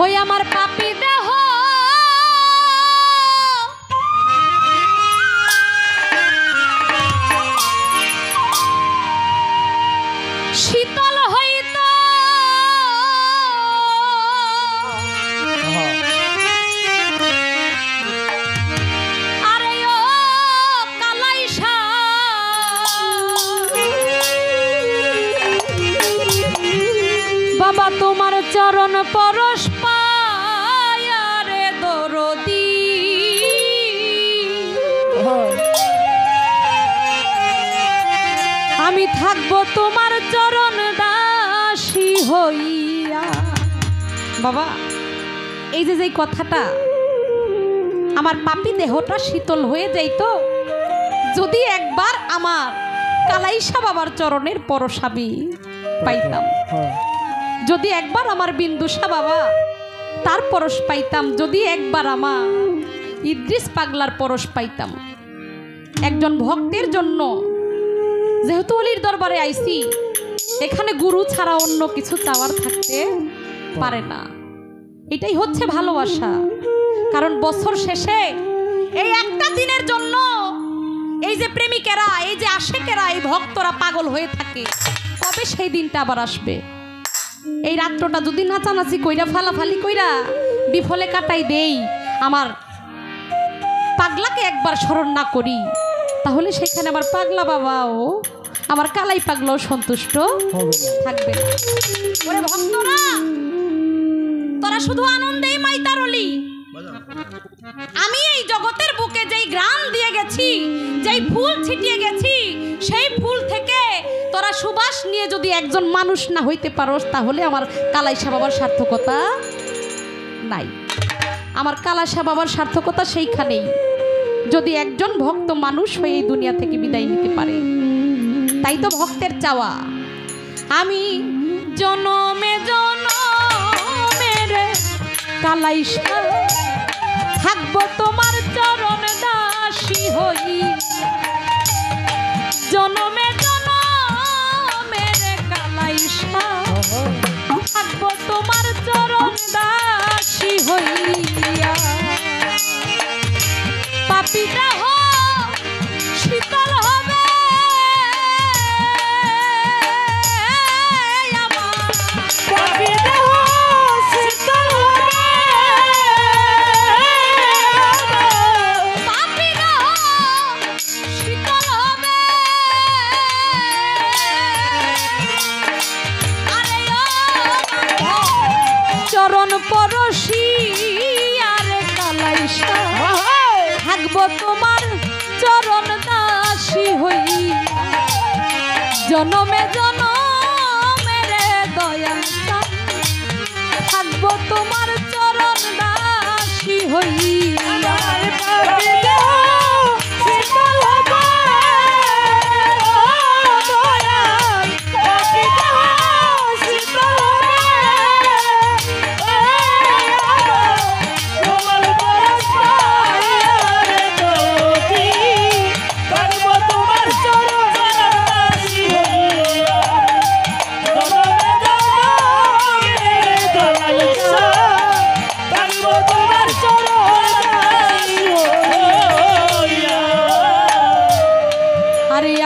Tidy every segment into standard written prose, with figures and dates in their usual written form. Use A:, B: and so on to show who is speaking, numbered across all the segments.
A: ওই আমার পাপী দেহ শীতল হইত আরে ও কালাইসা বাবা তোমার চরণ পরশ পায়া রে দরদি আমি থাকবো তোমার চরণ দাসী হইয়া। বাবা এই যে যেই কথাটা আমার পাপী দেহটা শীতল হয়ে যাইতো যদি একবার আমার কালাইসা বাবার চরণের পরশ আমি পাইতাম, যদি একবার আমার বিন্দুসা বাবা তার পরশ পাইতাম, যদি একবার আমার ইদ্রিস পাগলার পরশ পাইতাম। একজন ভক্তের জন্য যেহেতু অলির দরবারে আইছি, এখানে গুরু ছাড়া অন্য কিছু চাওয়ার থাকতে পারে না। এটাই হচ্ছে ভালোবাসা। কারণ বছর শেষে এই একটা দিনের জন্য এই যে প্রেমিকেরা, এই যে আশেকেরা, এই ভক্তরা পাগল হয়ে থাকে, কবে সেই দিনটা আবার আসবে? এই রাত্রটা যদি নাচানাচি কইরা ফালাফালি কইরা বিফলে কাটাই দেই, আমার পাগলাকে একবার স্মরণ না করি, তাহলে সেখানে আমার পাগলা বাবাও, আমার কালাই পাগলাও সন্তুষ্ট থাকবে না। ওরে ভক্তরা, তোরা শুধু আনন্দেই মাইতারলি। আমি এই জগতের বুকে যেই গ্রাম দিয়ে গেছি, যেই ফুল ছিটিয়ে গেছি, সেই ফুল থেকে তোরা সুবাস নিয়ে যদি একজন মানুষ না হইতে পারোস, তাহলে আমার কালাইসা বাবার সার্থকতা নাই। আমার কালাইসা বাবার সার্থকতা সেইখানেই, যদি একজন ভক্ত মানুষ হয়ে এই দুনিয়া থেকে বিদায় নিতে পারে। তাই তো ভক্তের চাওয়া, আমি জনমে জনমের কালাইসা থাকবো তোমার চরণ দাসী হই। জনমে জনমের কালাইসা থাকবো তোমার চরণ দাসী হইয়া। পাপী দেহ শীতল হবে আমার, পাপী দেহ শীতল হবে, পাপী দেহ শীতল হবে। আরে ও চরণ পরশি আরে কালাইসা থাকবো তোমার চরণ দাসী হই। জনমে জনমের দয়াল থাকবো তোমার চরণ দাসী হই।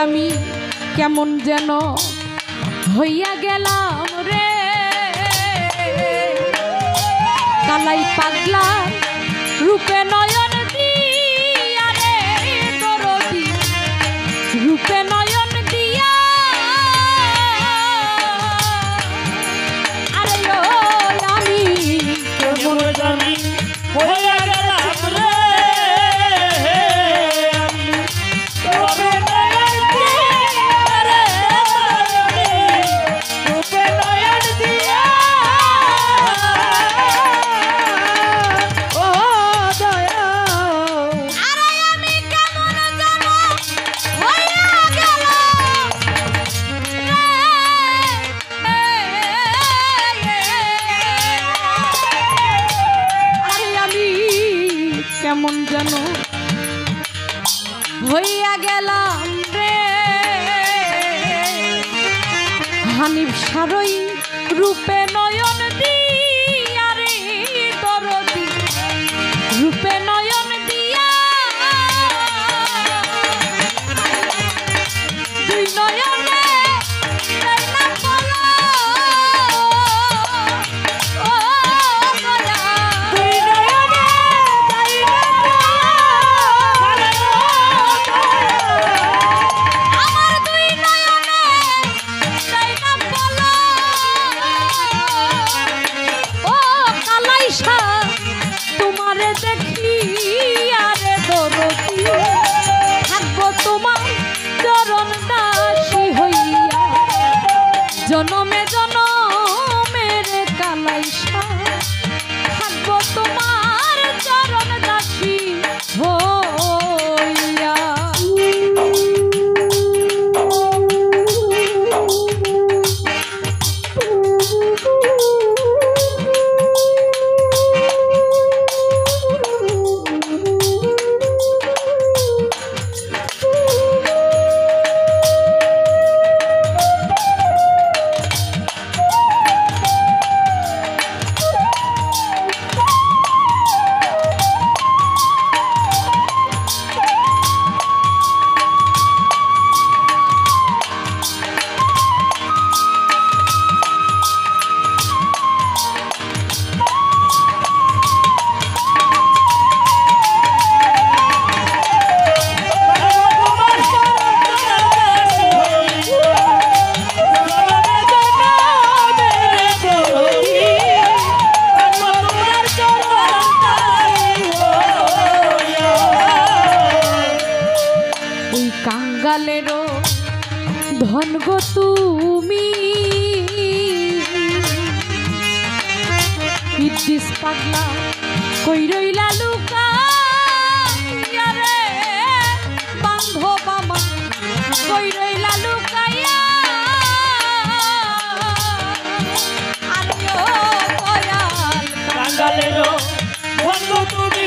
A: আমি কেমন যেন হইয়া গেলাম রে কালাই পাগলা রূপে নয়ন দিয়া রে দরদি রূপে নয়ন দিয়া। আরে ও আমি কেমন জানি হইয়া গেলাম রে কেমন যেন হইয়া গেলাম রে হানিফ সারই রূপে নয়ন দিয়া রে কালাইসা তোমারে দেখি আরে দরদি থাকবো তোমার চরণ দাসী হইয়া জনমে জনমের কালাইসা থাকবো তোমার চরণ দাসী হইয়া। কাঙ্গালেরও ধন গো তুমি বিদ্যিস পাগলা কই রইলা লুকাইয়া রে বান্ধব আমার কই রইলা লুকাইয়া আমিও দয়াল
B: কাঙ্গালেরও ধন গো তুমি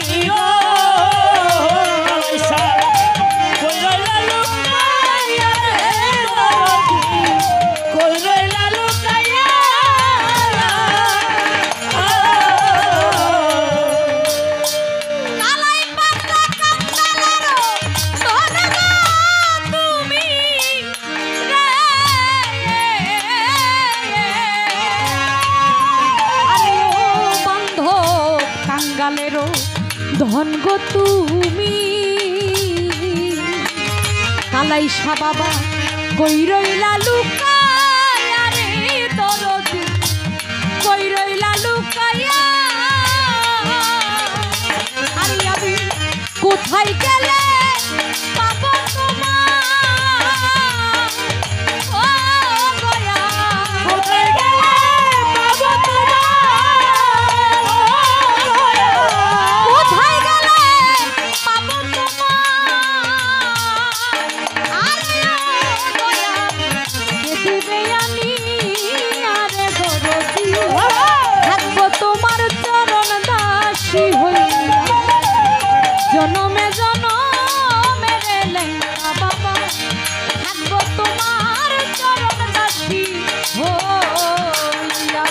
A: কাঙ্গালেরও ধন গো তুমি কালাইসা বাবা কই রইলা লুকাইয়া রে দরদি কই রইলা লুকাইয়া আরে আমি কোথায় গেলে পাবো তোমার ও গয়া
B: কোথায় গেলে পাবো
A: কোথায় গেলে পাবো তোমার দিবে আমি আরে দরদি থাকবো তোমার চরণ দাসী হইয়া জনমে জনমের লেঙ্গা বাবা থাকবো তোমার চরণ দাসী হইয়া।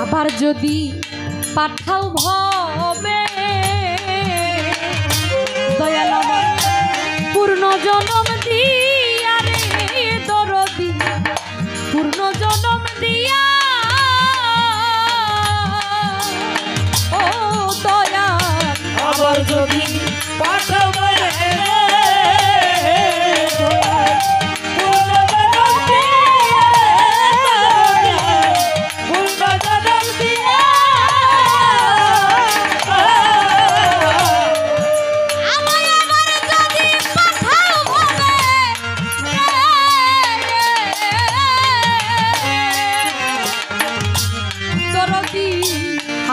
A: আবার যদি পাঠাও ভবে দয়াল আমার পূর্ণ জনম দিয়া রে দরদি পূর্ণ জনম দিয়া ও দয়াল
B: আবার যদি পাঠাও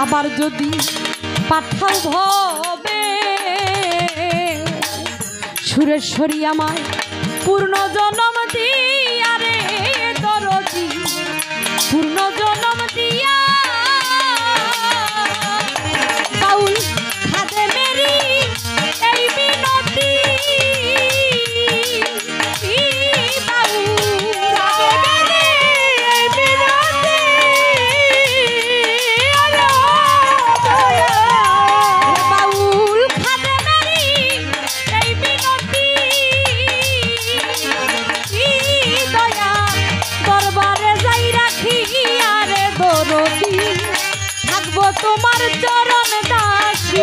A: আবার যদি পাঠাও ভবে সুরেশ্বরী আমার পূর্ণ জনম দিয়া রে দরদি পূর্ণ জনম দিয়া বাউল খাদে মেরি এই বিনতি তোমার চরণ দাসী